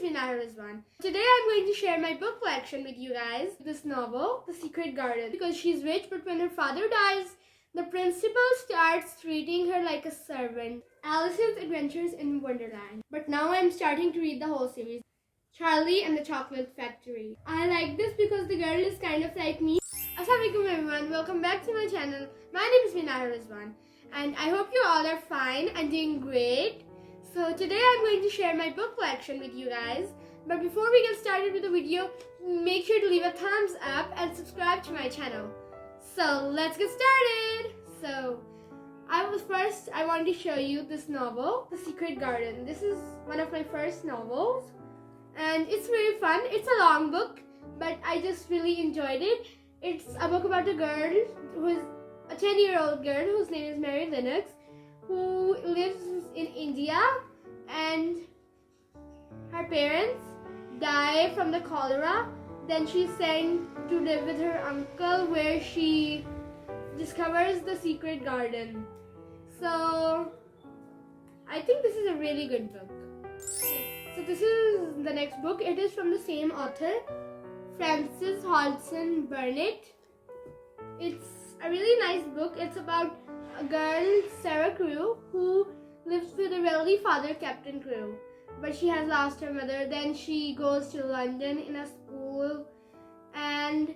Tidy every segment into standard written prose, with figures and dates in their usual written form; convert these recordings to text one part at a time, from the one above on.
is Minahil Rizwan. Today I'm going to share my book collection with you guys. This novel, The Secret Garden. Because she's rich, but when her father dies, the principal starts treating her like a servant. Alice's Adventures in Wonderland. But now I'm starting to read the whole series. Charlie and the Chocolate Factory. I like this because the girl is kind of like me. Assalamualaikum everyone, welcome back to my channel. My name is Minahil Rizwan and I hope you all are fine and doing great. So today I'm going to share my book collection with you guys. But before we get started with the video, make sure to leave a thumbs up and subscribe to my channel. So let's get started. So I wanted to show you this novel, The Secret Garden. This is one of my first novels and it's very fun. It's a long book, but I just really enjoyed it. It's a book about a girl who is a 10-year-old girl whose name is Mary Lennox, who lives in India, and her parents die from the cholera. Then she's sent to live with her uncle, where she discovers the secret garden. So I think this is a really good book. So this is the next book. It is from the same author, Frances Hodgson Burnett. It's a really nice book. It's about a girl, Sarah Crewe, who lives with a wealthy father, Captain Crewe, but she has lost her mother. Then she goes to London in a school and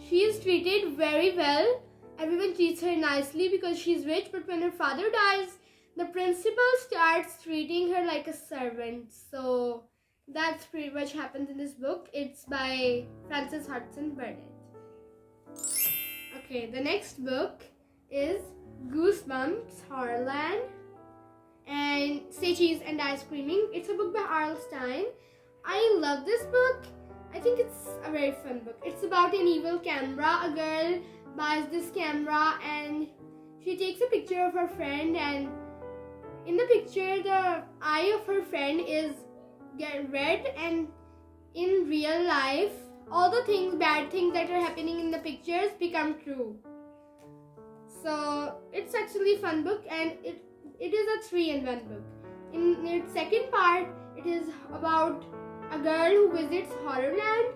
she is treated very well. Everyone treats her nicely because she's rich, but when her father dies, the principal starts treating her like a servant. So that's pretty much happens in this book. It's by Frances Hodgson Burnett. Okay, the next book is Goosebumps Horrorland and Say Cheese and Die Screaming. It's a book by R.L. Stine. I love this book. I think it's a very fun book. It's about an evil camera. A girl buys this camera and she takes a picture of her friend, and in the picture the eye of her friend is get red, and in real life all the bad things that are happening in the pictures become true. So it's actually a fun book, and it is a 3-in-1 book. In its second part, it is about a girl who visits Horrorland,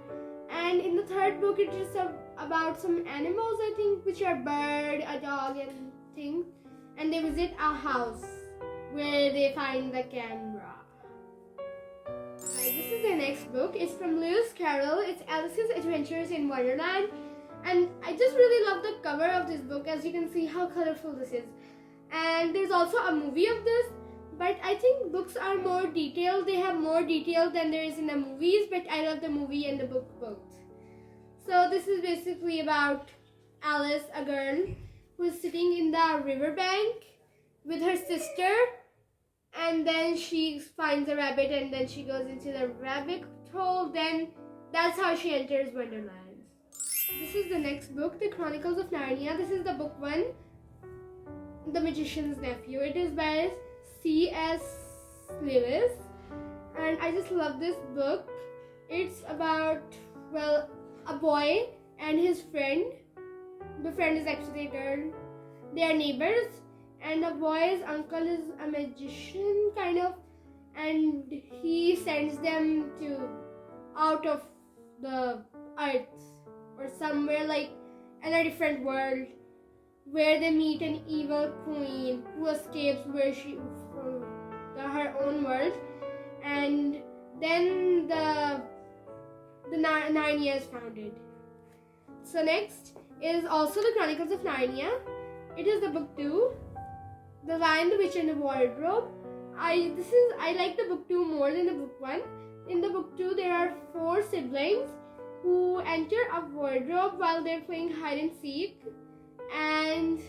and in the third book it is about some animals, I think, which are bird, a dog and things, and they visit a house where they find the camera. This is the next book. It's from Lewis Carroll. It's Alice's Adventures in Wonderland. And I just really love the cover of this book. As you can see how colorful this is. And there's also a movie of this. But I think books are more detailed. They have more detail than there is in the movies. But I love the movie and the book both. So this is basically about Alice, a girl who is sitting in the riverbank with her sister. And then she finds a rabbit, and then she goes into the rabbit hole. Then that's how she enters Wonderland. This is the next book, The Chronicles of Narnia. This is the book 1, The Magician's Nephew. It is by C.S. Lewis, and I just love this book. It's about, well, a boy and his friend. The friend is actually a girl. They are neighbors. And the boy's uncle is a magician, kind of, and he sends them out of the earth or somewhere like in a different world, where they meet an evil queen who escapes from her own world, and then the Narnia is founded. So next is also the Chronicles of Narnia. It is the book 2. The Lion, the Witch and the Wardrobe. I like the book 2 more than the book 1. In the book 2, there are 4 siblings who enter a wardrobe while they're playing hide and seek, and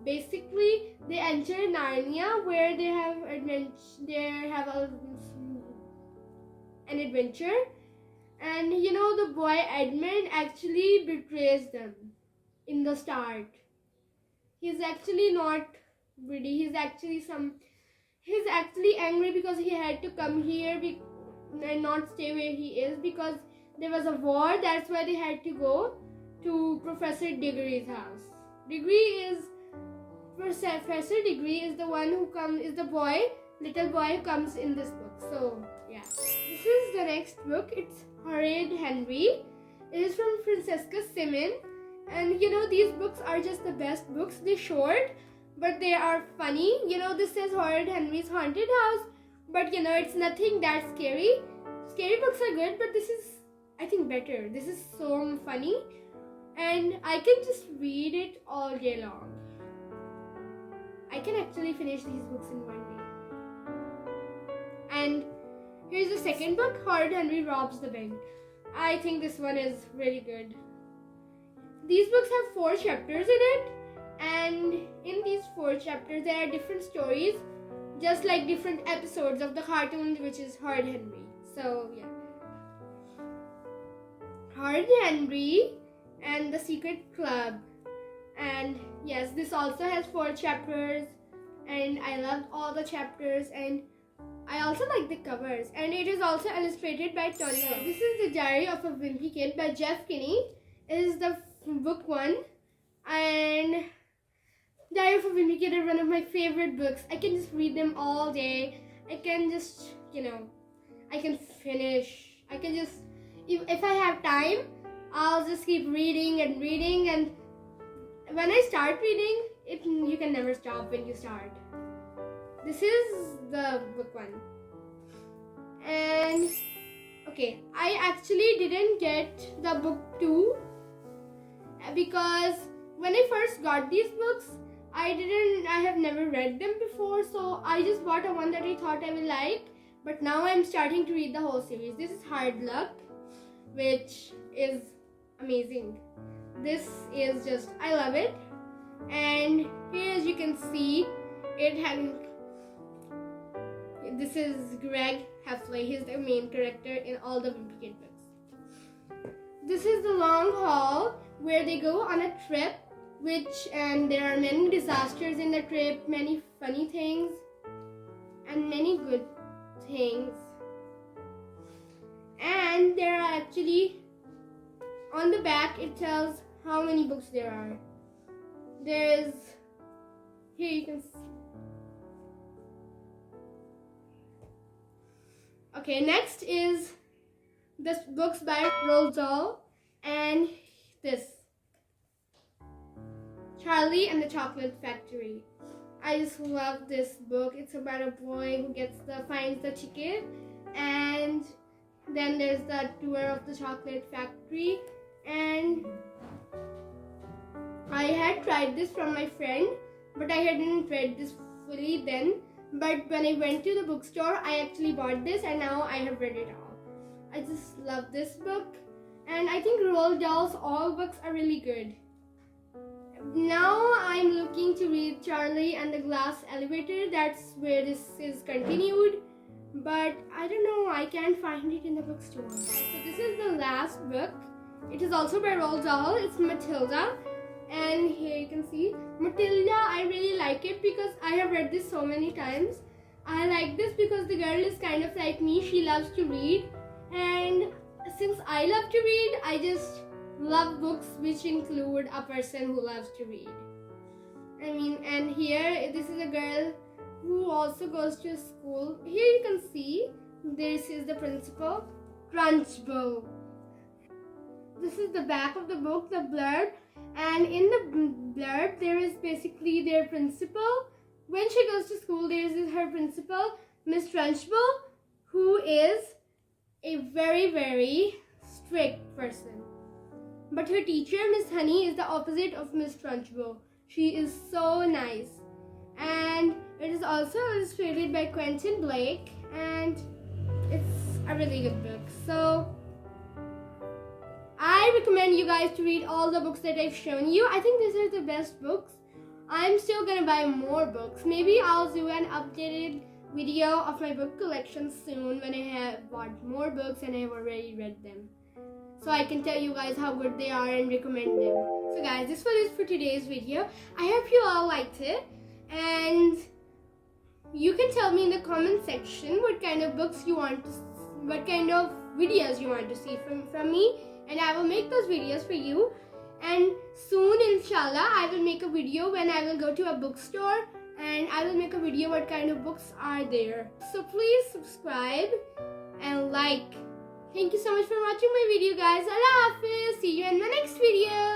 basically they enter Narnia, where they have an adventure. And you know, the boy Edmund actually betrays them in the start. He's actually not greedy. He's actually angry because he had to come here and not stay where he is, because there was a war. That's why they had to go to Professor Diggory's house. Professor Diggory is the one who is the little boy who comes in this book. So yeah, this is next book. It's Horrid Henry. It is from Francesca Simon. And these books are just the best books. They're short, but they are funny. This says Horrid Henry's Haunted House, but it's nothing that scary. Scary books are good, but this is, I think, better. This is so funny, and I can just read it all day long. I can actually finish these books in one day. And here's the second book, Horrid Henry Robs the Bank. I think this one is really good. These books have 4 chapters in it, and in these 4 chapters there are different stories, just like different episodes of the cartoon, which is Horrid Henry. So yeah, Horrid Henry and the Secret Club. And yes, this also has 4 chapters, and I loved all the chapters, and I also like the covers, and it is also illustrated by Tony. This is The Diary of a Wimpy Kid by Jeff Kinney. It is the book 1, and Diary of a Wimpy Kid are one of my favorite books. I can just read them all day. I can just, I can finish. I can just, if I have time, I'll just keep reading, and when I start reading, you can never stop when you start. This is the book 1. And okay, I actually didn't get the book 2 because when I first got these books, I have never read them before, so I just bought a one that I thought I would like. But now I'm starting to read the whole series. This is Hard Luck, which is amazing. This is just, I love it. And here, as you can see, this is Greg Heffley. He's the main character in all the Wimpy Kid books. This is the long haul where they go on a trip, and there are many disasters in the trip, many funny things, and many good things. And there are actually, on the back, it tells how many books there are. Here you can see. Okay, next is the books by Roald Dahl, and this, Charlie and the Chocolate Factory. I just love this book. It's about a boy who finds the chicken, and then there's the tour of the chocolate factory. And I had tried this from my friend, but I hadn't read this fully then. But when I went to the bookstore, I actually bought this, and now I have read it all. I just love this book, and I think Roald Dahl's all books are really good. Now I'm looking to read Charlie and the Glass Elevator. That's where this is continued, but I don't know, I can't find it in the bookstore. So this is the last book. It is also by Roald Dahl. It's Matilda. And here you can see Matilda. I really like it because I have read this so many times. I like this because the girl is kind of like me. She loves to read, and since I love to read, I just love books which include a person who loves to read. And here, this is a girl who also goes to school. Here you can see, this is the principal, Trunchbull. This is the back of the book, the blurb. And in the blurb, there is basically their principal. When she goes to school, there is her principal, Miss Trunchbull, who is a very, very strict person. But her teacher, Miss Honey, is the opposite of Miss Trunchbull. She is so nice. And it is also illustrated by Quentin Blake, and it's a really good book. So I recommend you guys to read all the books that I've shown you. I think these are the best books. I'm still gonna buy more books. Maybe I'll do an updated video of my book collection soon when I have bought more books and I've already read them, so I can tell you guys how good they are and recommend them. So guys, this was it for today's video. I hope you all liked it, and you can tell me in the comment section what kind of books you want to, what kind of videos you want to see from me, and I will make those videos for you. And soon, inshallah, I will make a video when I will go to a bookstore, and I will make a video what kind of books are there. So please subscribe and like Thank you so much for watching my video, guys. Allah Hafiz. See you in the next video.